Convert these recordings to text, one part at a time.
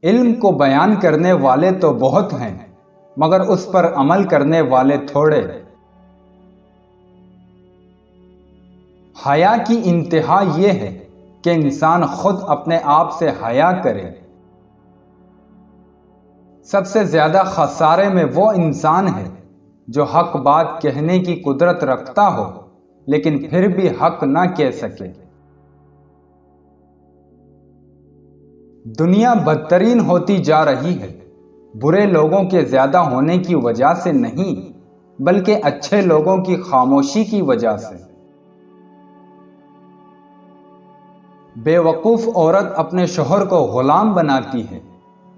علم کو بیان کرنے والے تو بہت ہیں مگر اس پر عمل کرنے والے تھوڑے۔ حیا کی انتہا یہ ہے کہ انسان خود اپنے آپ سے حیا کرے۔ سب سے زیادہ خسارے میں وہ انسان ہے جو حق بات کہنے کی قدرت رکھتا ہو لیکن پھر بھی حق نہ کہہ سکے۔ دنیا بدترین ہوتی جا رہی ہے، برے لوگوں کے زیادہ ہونے کی وجہ سے نہیں بلکہ اچھے لوگوں کی خاموشی کی وجہ سے۔ بے وقوف عورت اپنے شوہر کو غلام بناتی ہے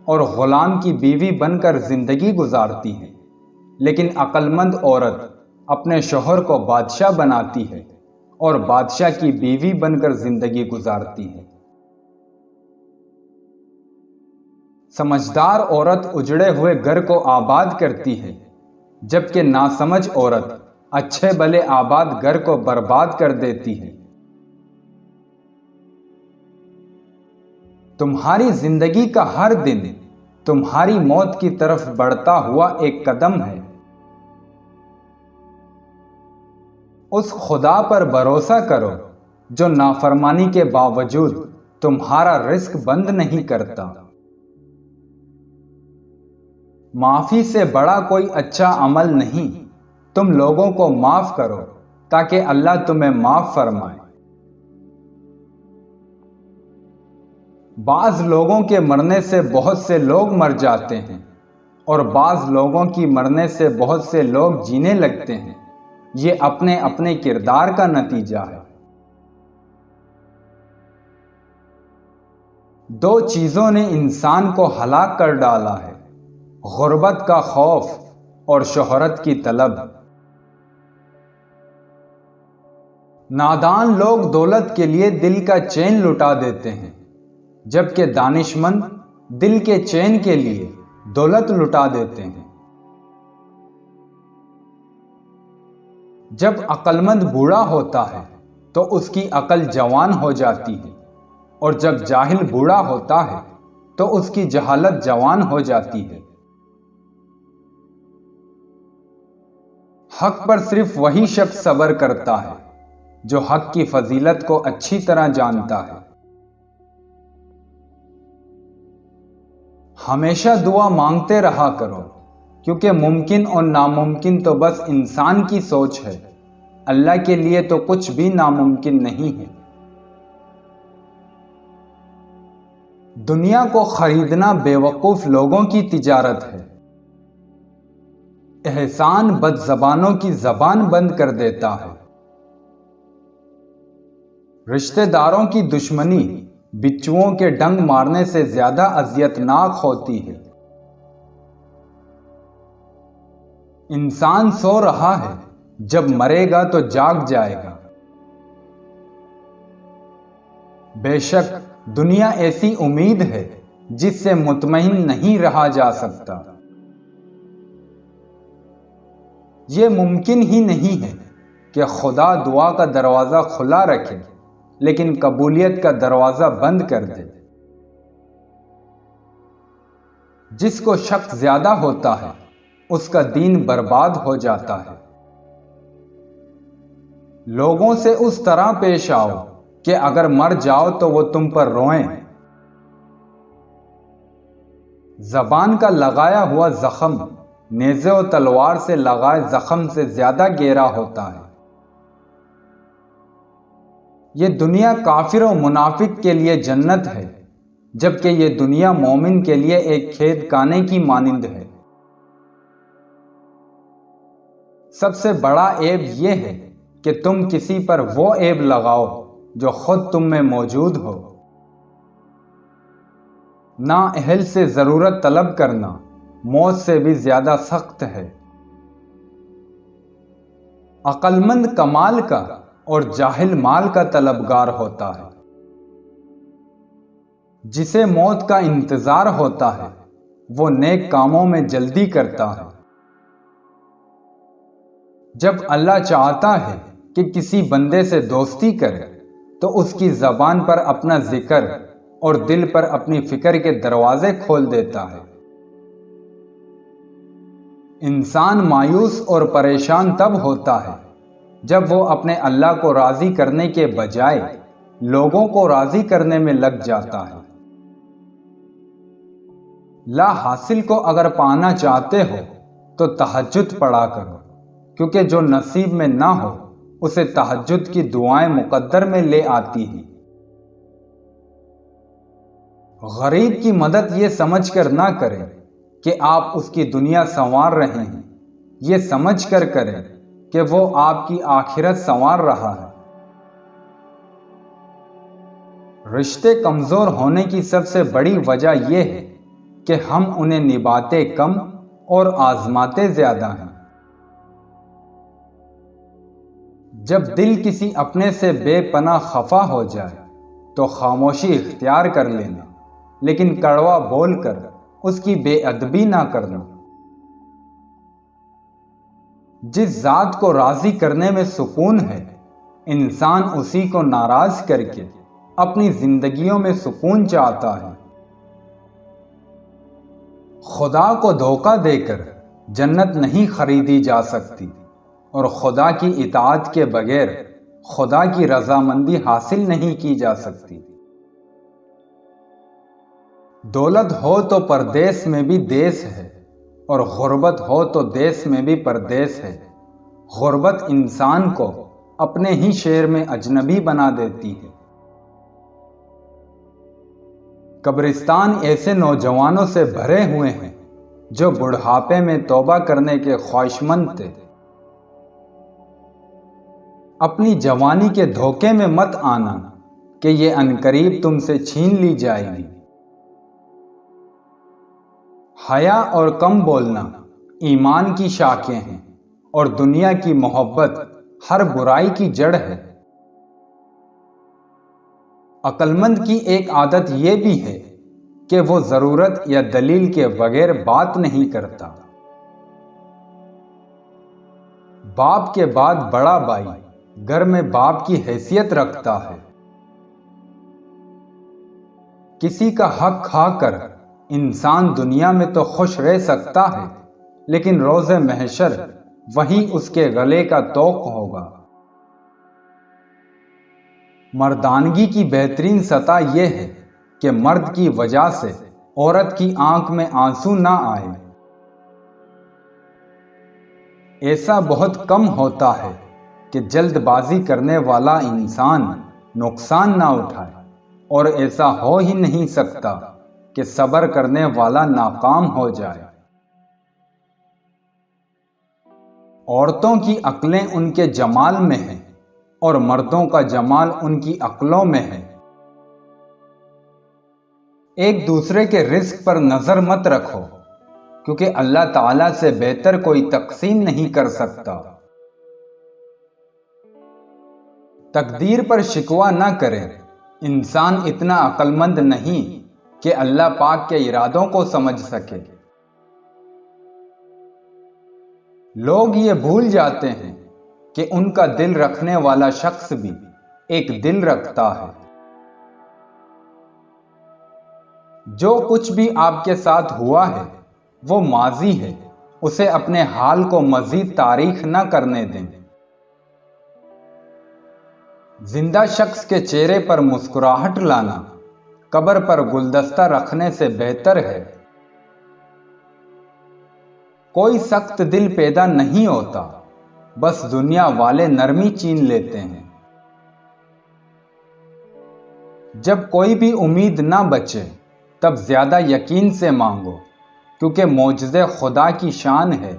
اور غلام کی بیوی بن کر زندگی گزارتی ہے، لیکن عقل مند عورت اپنے شوہر کو بادشاہ بناتی ہے اور بادشاہ کی بیوی بن کر زندگی گزارتی ہے۔ سمجھدار عورت اجڑے ہوئے گھر کو آباد کرتی ہے جبکہ ناسمجھ عورت اچھے بھلے آباد گھر کو برباد کر دیتی ہے۔ تمہاری زندگی کا ہر دن تمہاری موت کی طرف بڑھتا ہوا ایک قدم ہے۔ اس خدا پر بھروسہ کرو جو نافرمانی کے باوجود تمہارا رزق بند نہیں کرتا۔ معافی سے بڑا کوئی اچھا عمل نہیں۔ تم لوگوں کو معاف کرو تاکہ اللہ تمہیں معاف فرمائے۔ بعض لوگوں کے مرنے سے بہت سے لوگ مر جاتے ہیں اور بعض لوگوں کی مرنے سے بہت سے لوگ جینے لگتے ہیں۔ یہ اپنے اپنے کردار کا نتیجہ ہے۔ دو چیزوں نے انسان کو ہلاک کر ڈالا ہے، غربت کا خوف اور شہرت کی طلب۔ نادان لوگ دولت کے لیے دل کا چین لٹا دیتے ہیں جبکہ دانشمند دل کے چین کے لیے دولت لٹا دیتے ہیں۔ جب عقل مند بوڑھا ہوتا ہے تو اس کی عقل جوان ہو جاتی ہے اور جب جاہل بوڑھا ہوتا ہے تو اس کی جہالت جوان ہو جاتی ہے۔ حق پر صرف وہی شخص صبر کرتا ہے جو حق کی فضیلت کو اچھی طرح جانتا ہے۔ ہمیشہ دعا مانگتے رہا کرو کیونکہ ممکن اور ناممکن تو بس انسان کی سوچ ہے، اللہ کے لیے تو کچھ بھی ناممکن نہیں ہے۔ دنیا کو خریدنا بے وقوف لوگوں کی تجارت ہے۔ احسان بد زبانوں کی زبان بند کر دیتا ہے۔ رشتہ داروں کی دشمنی بچھوؤں کے ڈنگ مارنے سے زیادہ اذیتناک ہوتی ہے۔ انسان سو رہا ہے، جب مرے گا تو جاگ جائے گا۔ بے شک دنیا ایسی امید ہے جس سے مطمئن نہیں رہا جا سکتا۔ یہ ممکن ہی نہیں ہے کہ خدا دعا کا دروازہ کھلا رکھے لیکن قبولیت کا دروازہ بند کر دے۔ جس کو شک زیادہ ہوتا ہے اس کا دین برباد ہو جاتا ہے۔ لوگوں سے اس طرح پیش آؤ کہ اگر مر جاؤ تو وہ تم پر روئیں۔ زبان کا لگایا ہوا زخم نیزے و تلوار سے لگائے زخم سے زیادہ گہرا ہوتا ہے۔ یہ دنیا کافر و منافق کے لیے جنت ہے جبکہ یہ دنیا مومن کے لیے ایک کھید کانے کی مانند ہے۔ سب سے بڑا عیب یہ ہے کہ تم کسی پر وہ عیب لگاؤ جو خود تم میں موجود ہو۔ نااہل سے ضرورت طلب کرنا موت سے بھی زیادہ سخت ہے۔ عقل مند کمال کا اور جاہل مال کا طلبگار ہوتا ہے۔ جسے موت کا انتظار ہوتا ہے وہ نیک کاموں میں جلدی کرتا ہے۔ جب اللہ چاہتا ہے کہ کسی بندے سے دوستی کرے تو اس کی زبان پر اپنا ذکر اور دل پر اپنی فکر کے دروازے کھول دیتا ہے۔ انسان مایوس اور پریشان تب ہوتا ہے جب وہ اپنے اللہ کو راضی کرنے کے بجائے لوگوں کو راضی کرنے میں لگ جاتا ہے۔ لا حاصل کو اگر پانا چاہتے ہو تو تہجد پڑھا کرو، کیونکہ جو نصیب میں نہ ہو اسے تہجد کی دعائیں مقدر میں لے آتی ہیں۔ غریب کی مدد یہ سمجھ کر نہ کریں کہ آپ اس کی دنیا سنوار رہے ہیں، یہ سمجھ کر کریں کہ وہ آپ کی آخرت سنوار رہا ہے۔ رشتے کمزور ہونے کی سب سے بڑی وجہ یہ ہے کہ ہم انہیں نبھاتے کم اور آزماتے زیادہ ہیں۔ جب دل کسی اپنے سے بے پناہ خفا ہو جائے تو خاموشی اختیار کر لینا، لیکن کڑوا بول کر اس کی بے ادبی نہ کرنا۔ جس ذات کو راضی کرنے میں سکون ہے، انسان اسی کو ناراض کر کے اپنی زندگیوں میں سکون چاہتا ہے۔ خدا کو دھوکہ دے کر جنت نہیں خریدی جا سکتی، اور خدا کی اطاعت کے بغیر خدا کی رضامندی حاصل نہیں کی جا سکتی۔ دولت ہو تو پردیس میں بھی دیس ہے، اور غربت ہو تو دیس میں بھی پردیس ہے۔ غربت انسان کو اپنے ہی شہر میں اجنبی بنا دیتی ہے۔ قبرستان ایسے نوجوانوں سے بھرے ہوئے ہیں جو بڑھاپے میں توبہ کرنے کے خواہشمند تھے۔ اپنی جوانی کے دھوکے میں مت آنا کہ یہ عنقریب تم سے چھین لی جائے گی۔ حیا اور کم بولنا ایمان کی شاخیں ہیں، اور دنیا کی محبت ہر برائی کی جڑ ہے۔ عقل مند کی ایک عادت یہ بھی ہے کہ وہ ضرورت یا دلیل کے بغیر بات نہیں کرتا۔ باپ کے بعد بڑا بھائی گھر میں باپ کی حیثیت رکھتا ہے۔ کسی کا حق کھا کر انسان دنیا میں تو خوش رہ سکتا ہے، لیکن روز محشر وہی اس کے گلے کا طوق ہوگا۔ مردانگی کی بہترین سطح یہ ہے کہ مرد کی وجہ سے عورت کی آنکھ میں آنسو نہ آئے۔ ایسا بہت کم ہوتا ہے کہ جلد بازی کرنے والا انسان نقصان نہ اٹھائے، اور ایسا ہو ہی نہیں سکتا کہ صبر کرنے والا ناکام ہو جائے۔ عورتوں کی عقلیں ان کے جمال میں ہیں، اور مردوں کا جمال ان کی عقلوں میں ہے۔ ایک دوسرے کے رزق پر نظر مت رکھو، کیونکہ اللہ تعالیٰ سے بہتر کوئی تقسیم نہیں کر سکتا۔ تقدیر پر شکوہ نہ کرے، انسان اتنا عقل مند نہیں کہ اللہ پاک کے ارادوں کو سمجھ سکے۔ لوگ یہ بھول جاتے ہیں کہ ان کا دل رکھنے والا شخص بھی ایک دل رکھتا ہے۔ جو کچھ بھی آپ کے ساتھ ہوا ہے وہ ماضی ہے، اسے اپنے حال کو مزید تاریخ نہ کرنے دیں۔ زندہ شخص کے چہرے پر مسکراہٹ لانا قبر پر گلدستہ رکھنے سے بہتر ہے۔ کوئی سخت دل پیدا نہیں ہوتا، بس دنیا والے نرمی چین لیتے ہیں۔ جب کوئی بھی امید نہ بچے تب زیادہ یقین سے مانگو، کیونکہ معجزے خدا کی شان ہے۔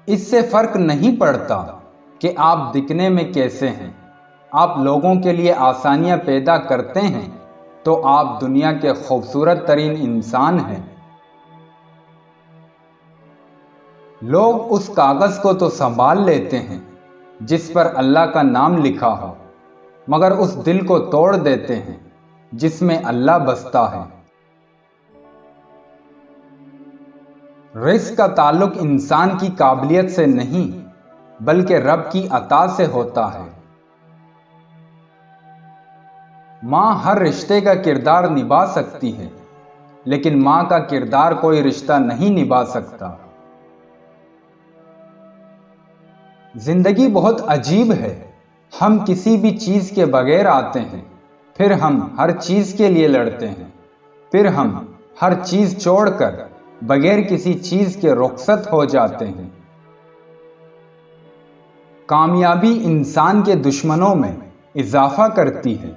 اس سے فرق نہیں پڑتا کہ آپ دکھنے میں کیسے ہیں، آپ لوگوں کے لیے آسانیاں پیدا کرتے ہیں تو آپ دنیا کے خوبصورت ترین انسان ہیں۔ لوگ اس کاغذ کو تو سنبھال لیتے ہیں جس پر اللہ کا نام لکھا ہو، مگر اس دل کو توڑ دیتے ہیں جس میں اللہ بستا ہے۔ رزق کا تعلق انسان کی قابلیت سے نہیں بلکہ رب کی عطا سے ہوتا ہے۔ ماں ہر رشتے کا کردار نبھا سکتی ہے، لیکن ماں کا کردار کوئی رشتہ نہیں نبھا سکتا۔ زندگی بہت عجیب ہے۔ ہم کسی بھی چیز کے بغیر آتے ہیں، پھر ہم ہر چیز کے لیے لڑتے ہیں، پھر ہم ہر چیز چھوڑ کر بغیر کسی چیز کے رخصت ہو جاتے ہیں۔ کامیابی انسان کے دشمنوں میں اضافہ کرتی ہے،